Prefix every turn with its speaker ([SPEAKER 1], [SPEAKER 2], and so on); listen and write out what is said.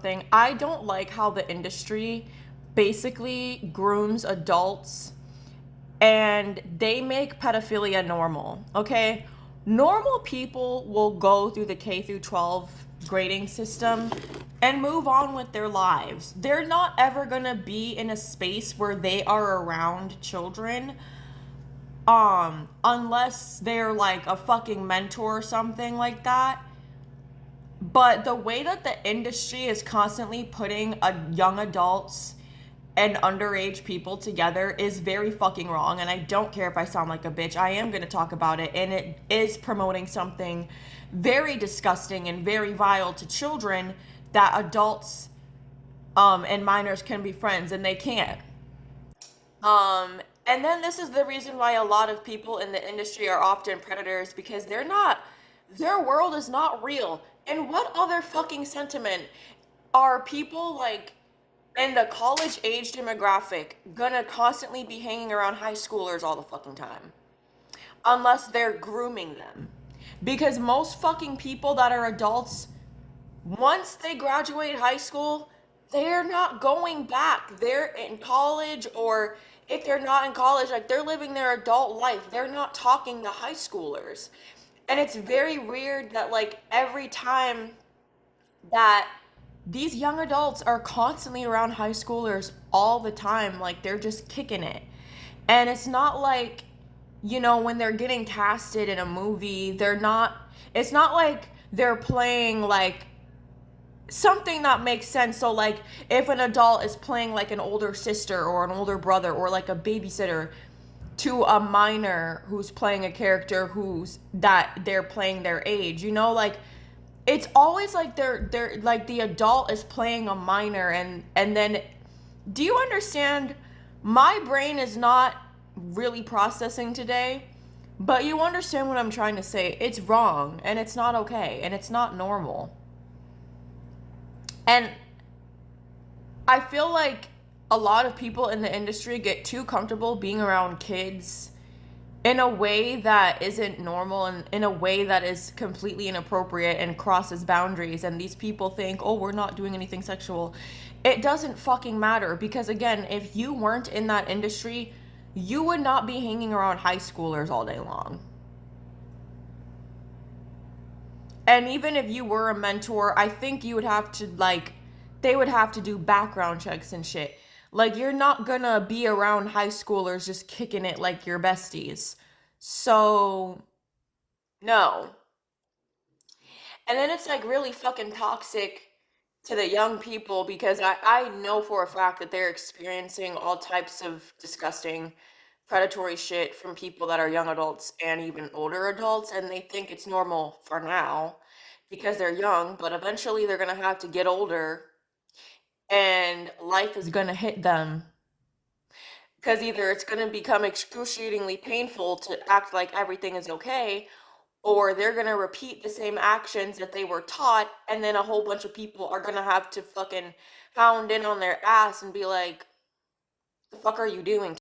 [SPEAKER 1] thing. I don't like how the industry basically grooms adults and they make pedophilia normal. Okay? Normal people will go through the K through 12 grading system and move on with their lives. They're not ever going to be in a space where they are around children unless they're like a fucking mentor or something like that. But the way that the industry is constantly putting young adults and underage people together is very fucking wrong. And I don't care if I sound like a bitch. I am going to talk about it. And it is promoting something very disgusting and very vile to children that adults and minors can be friends and they can't. And then this is the reason why a lot of people in the industry are often predators because their world is not real. And what other fucking sentiment are people like in the college age demographic gonna constantly be hanging around high schoolers all the fucking time? Unless they're grooming them. Because most fucking people that are adults, once they graduate high school, they're not going back. They're in college, or if they're not in college, like they're living their adult life. They're not talking to high schoolers. And it's very weird that, like, every time that these young adults are constantly around high schoolers all the time, like they're just kicking it. And it's not like, when they're getting casted in a movie, it's not like they're playing like something that makes sense. So like if an adult is playing like an older sister or an older brother or like a babysitter to a minor who's playing a character who's that they're playing their age, like it's always like they're like the adult is playing a minor. And then, do you understand, my brain is not really processing today, but you understand what I'm trying to say. It's wrong and it's not okay and it's not normal. And I feel like a lot of people in the industry get too comfortable being around kids in a way that isn't normal and in a way that is completely inappropriate and crosses boundaries. And these people think, oh, we're not doing anything sexual. It doesn't fucking matter, because again, if you weren't in that industry, you would not be hanging around high schoolers all day long. And even if you were a mentor, I think you would have to, like, they would have to do background checks and shit. Like, you're not gonna be around high schoolers just kicking it like your besties. So, no. And then it's like really fucking toxic to the young people, because I know for a fact that they're experiencing all types of disgusting predatory shit from people that are young adults and even older adults, and they think it's normal for now because they're young, but eventually they're gonna have to get older and life is gonna hit them, because either it's gonna become excruciatingly painful to act like everything is okay, or they're gonna repeat the same actions that they were taught, and then a whole bunch of people are gonna have to fucking pound in on their ass and be like, the fuck are you doing?